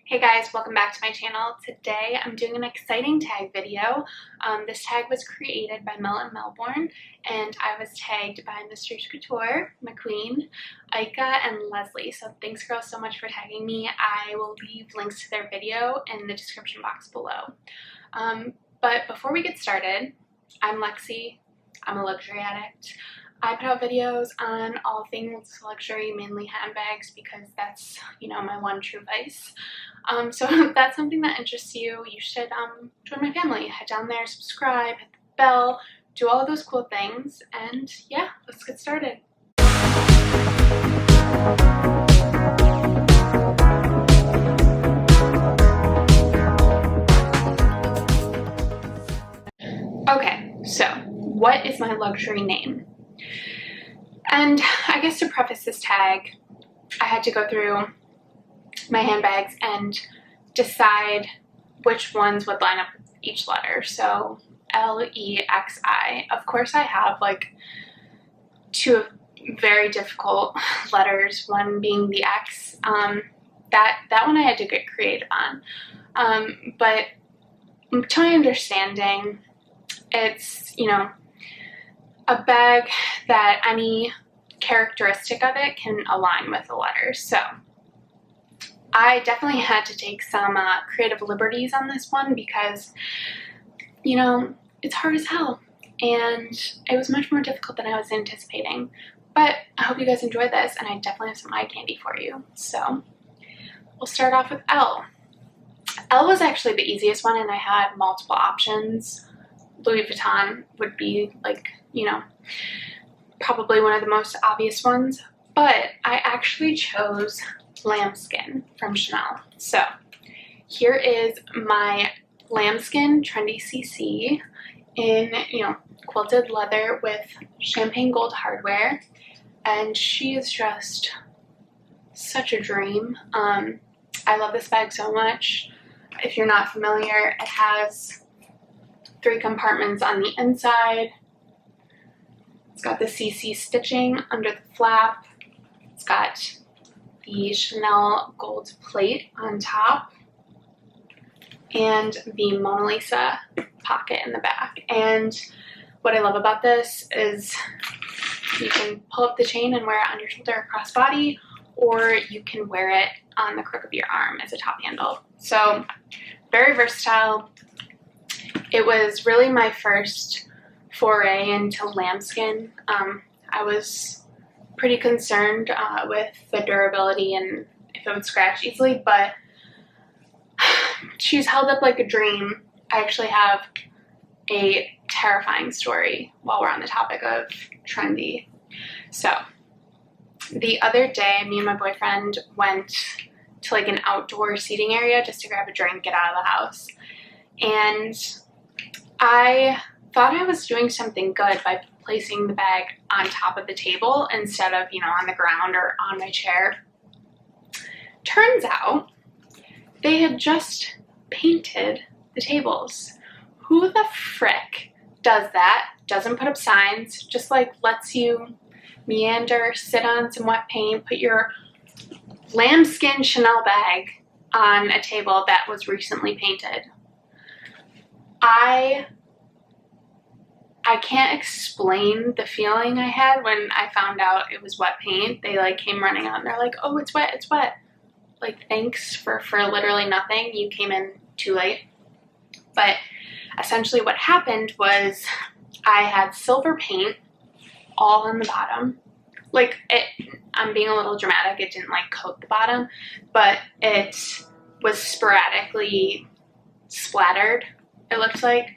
Hey guys, welcome back to my channel. Today I'm doing an exciting tag video. This tag was created by Mel in Melbourne, and I was tagged by Mystery Couture, McQueen, Ika, and Leslie. So thanks girls so much for tagging me. I will leave links to their video in the description box below. But before we get started, I'm Lexi. I'm a luxury addict. I put out videos on all things luxury, mainly handbags, because that's, my one true vice. So if that's something that interests you, you should join my family. Head down there, subscribe, hit the bell, do all of those cool things, and yeah, let's get started. Okay, so what is my luxury name? And I guess to preface this tag, I had to go through my handbags and decide which ones would line up with each letter. So LEXI. Of course I have like two very difficult letters, one being the X. That one I had to get creative on. But to my understanding, it's, a bag that any characteristic of it can align with the letters. So I definitely had to take some creative liberties on this one because, it's hard as hell, and it was much more difficult than I was anticipating. But I hope you guys enjoyed this, and I definitely have some eye candy for you. So we'll start off with L. L was actually the easiest one, and I had multiple options. Louis Vuitton would be like, probably one of the most obvious ones, but I actually chose lambskin from Chanel. So here is my lambskin trendy CC in, quilted leather with champagne gold hardware, and she is just such a dream. I love this bag so much. If you're not familiar, it has 3 compartments on the inside. It's got the CC stitching under the flap. It's got the Chanel gold plate on top and the Mona Lisa pocket in the back. And what I love about this is you can pull up the chain and wear it on your shoulder or crossbody, or you can wear it on the crook of your arm as a top handle. So very versatile. It was really my first foray into lambskin. I was pretty concerned with the durability and if it would scratch easily, but she's held up like a dream. I actually have a terrifying story while we're on the topic of trendy. So the other day, me and my boyfriend went to like an outdoor seating area just to grab a drink, get out of the house, and I thought I was doing something good by placing the bag on top of the table instead of, on the ground or on my chair. Turns out they had just painted the tables. Who the frick does that? Doesn't put up signs, just like lets you meander, sit on some wet paint, put your lambskin Chanel bag on a table that was recently painted. I can't explain the feeling I had when I found out it was wet paint. They came running out and they're like, oh, it's wet, it's wet. Thanks for literally nothing. You came in too late. But essentially what happened was I had silver paint all on the bottom. I'm being a little dramatic. It didn't coat the bottom, but it was sporadically splattered, it looked like.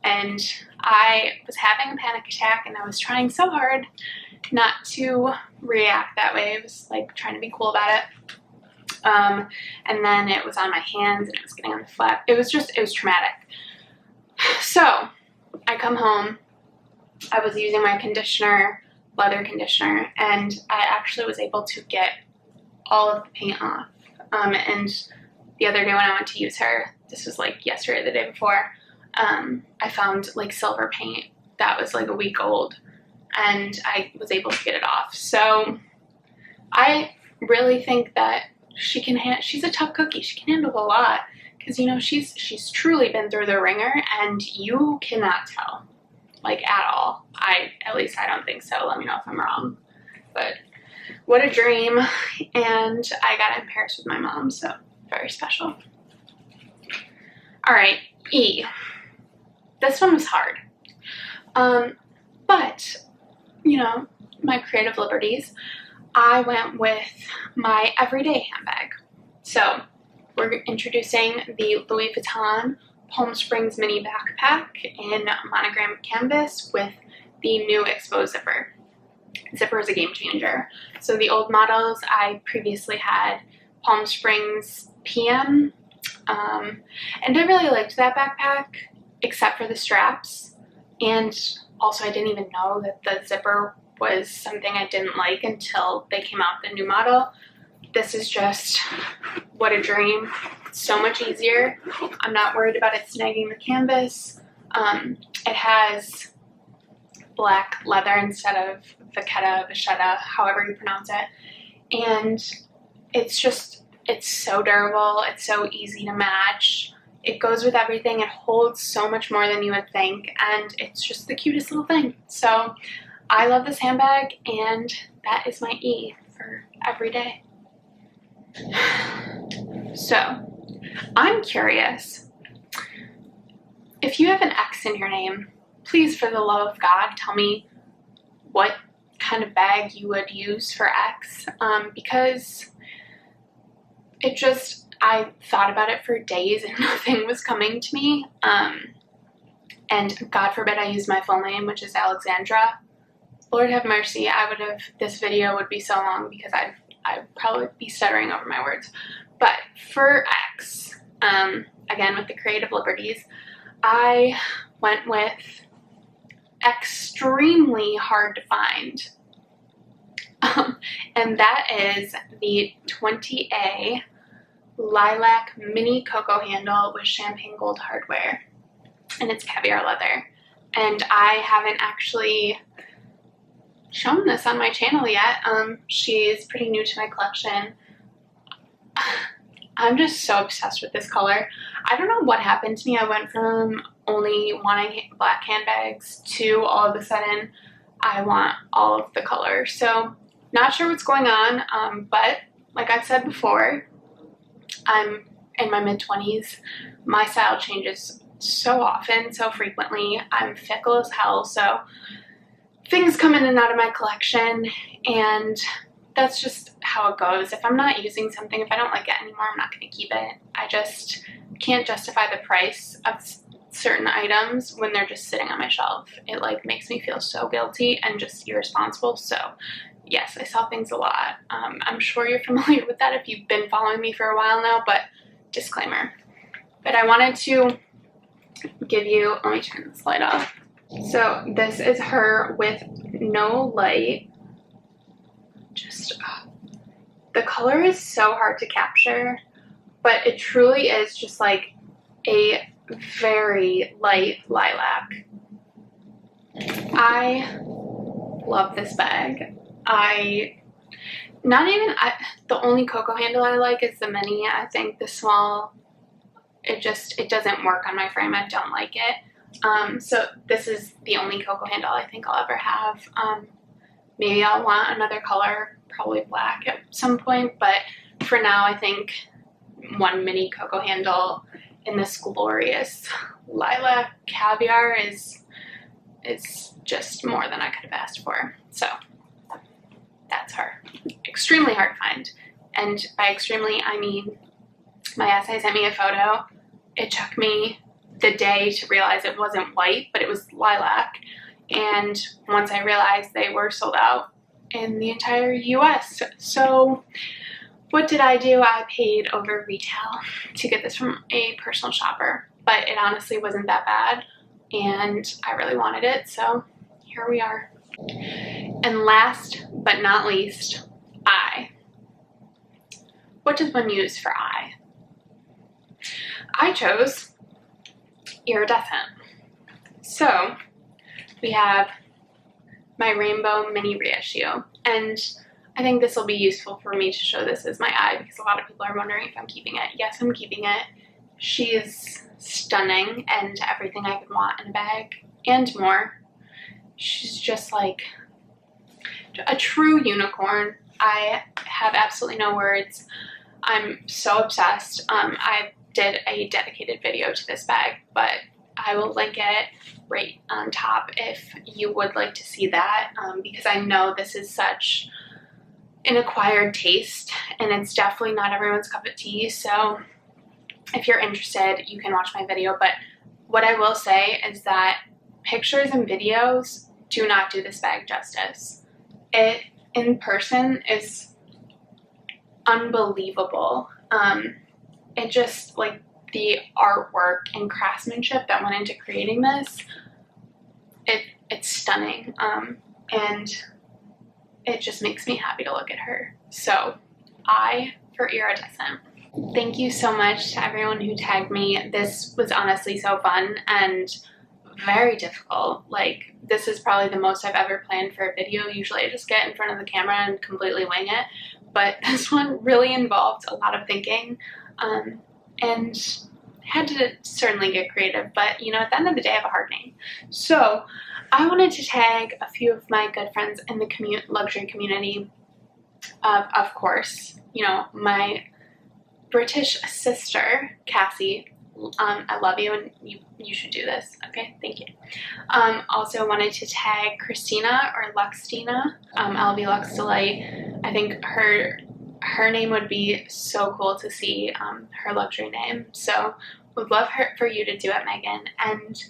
And I was having a panic attack, and I was trying so hard not to react that way. I was trying to be cool about it. And then it was on my hands and it was getting on the flap. It was traumatic. So I come home. I was using my conditioner, leather conditioner, and I actually was able to get all of the paint off. And the other day when I went to use her, this was yesterday or the day before, I found silver paint that was a week old, and I was able to get it off. So I really think that she's a tough cookie. She can handle a lot because, you know, she's truly been through the ringer, and you cannot tell, like, at all. At least I don't think so. Let me know if I'm wrong. But what a dream. And I got it in Paris with my mom, so very special. All right, E. This one was hard. But, you know, my creative liberties, I went with my everyday handbag. So we're introducing the Louis Vuitton Palm Springs mini backpack in monogram canvas with the new exposed zipper. Zipper is a game changer. So the old models, I previously had Palm Springs PM, and I really liked that backpack, except for the straps. And also, I didn't even know that the zipper was something I didn't like until they came out with the new model. This is just, what a dream. It's so much easier. I'm not worried about it snagging the canvas. It has black leather instead of vachetta, however you pronounce it. And it's so durable. It's so easy to match. It goes with everything. It holds so much more than you would think. And it's just the cutest little thing. So I love this handbag, and that is my E for every day. So I'm curious, if you have an X in your name, please, for the love of God, tell me what kind of bag you would use for X, because I thought about it for days and nothing was coming to me. And God forbid I use my full name, which is Alexandra. Lord have mercy, this video would be so long because I'd probably be stuttering over my words. But for X, again with the creative liberties, I went with extremely hard to find. And that is the 20A lilac mini cocoa handle with champagne gold hardware. And it's caviar leather. And I haven't actually shown this on my channel yet. She's pretty new to my collection. I'm just so obsessed with this color. I don't know what happened to me. I went from only wanting black handbags to all of a sudden I want all of the colors. So not sure what's going on, but like I've said before, I'm in my mid-20s. My style changes so often, so frequently. I'm fickle as hell, so things come in and out of my collection, and that's just how it goes. If I'm not using something, if I don't like it anymore, I'm not going to keep it. I just can't justify the price of certain items when they're just sitting on my shelf. It like makes me feel so guilty and just irresponsible. So yes, I sell things a lot. I'm sure you're familiar with that if you've been following me for a while now, but disclaimer. But I wanted to give you, let me turn this light off. So this is her with no light. Just, the color is so hard to capture, but it truly is just like a very light lilac. I love this bag. The only cocoa handle I like is the mini. I think the small, it doesn't work on my frame. I don't like it. So this is the only cocoa handle I think I'll ever have. Maybe I'll want another color, probably black at some point, but for now I think one mini cocoa handle in this glorious lilac caviar is just more than I could have asked for. So that's her. Extremely hard to find. And by extremely, I mean my essay sent me a photo. It took me the day to realize it wasn't white, but it was lilac. And once I realized, they were sold out in the entire US. So what did I do? I paid over retail to get this from a personal shopper, but it honestly wasn't that bad, and I really wanted it, so here we are. And last but not least, eye. What does one use for eye? I chose iridescent. So we have my rainbow mini reissue, and I think this will be useful for me to show this as my eye because a lot of people are wondering if I'm keeping it. Yes, I'm keeping it. She is stunning and everything I could want in a bag and more. She's just like a true unicorn. I have absolutely no words. I'm so obsessed. I did a dedicated video to this bag, but I will link it right on top if you would like to see that, because I know this is such an acquired taste and it's definitely not everyone's cup of tea. So if you're interested, you can watch my video. But what I will say is that pictures and videos do not do this bag justice. It in person is unbelievable. It just, like, the artwork and craftsmanship that went into creating this, it's stunning, and it just makes me happy to look at her. So I for iridescent. Thank you so much to everyone who tagged me. This was honestly so fun and very difficult. Like, this is probably the most I've ever planned for a video. Usually I just get in front of the camera and completely wing it, but this one really involved a lot of thinking, and had to certainly get creative. But you know, at the end of the day, I have a hard name. So I wanted to tag a few of my good friends in the luxury community. Of course, you know, my British sister, Cassie. I love you, and you should do this. Okay, thank you. Also wanted to tag Christina or Luxtina, LV Lux Delight. I think her name would be so cool to see, her luxury name. So would love for you to do it, Megan. And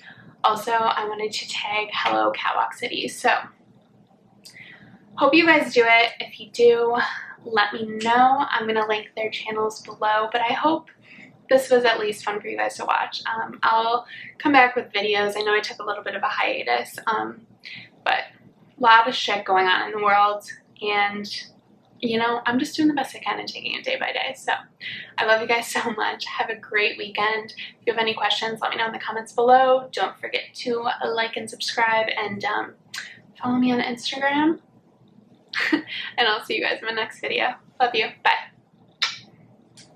also I wanted to tag Hello Catwalk City. So hope you guys do it. If you do, let me know. I'm gonna link their channels below, but I hope this was at least fun for you guys to watch. I'll come back with videos. I know I took a little bit of a hiatus, but a lot of shit going on in the world, and you know, I'm just doing the best I can and taking it day by day. So I love you guys so much. Have a great weekend. If you have any questions, let me know in the comments below. Don't forget to like and subscribe, and follow me on Instagram. And I'll see you guys in my next video. Love you. Bye.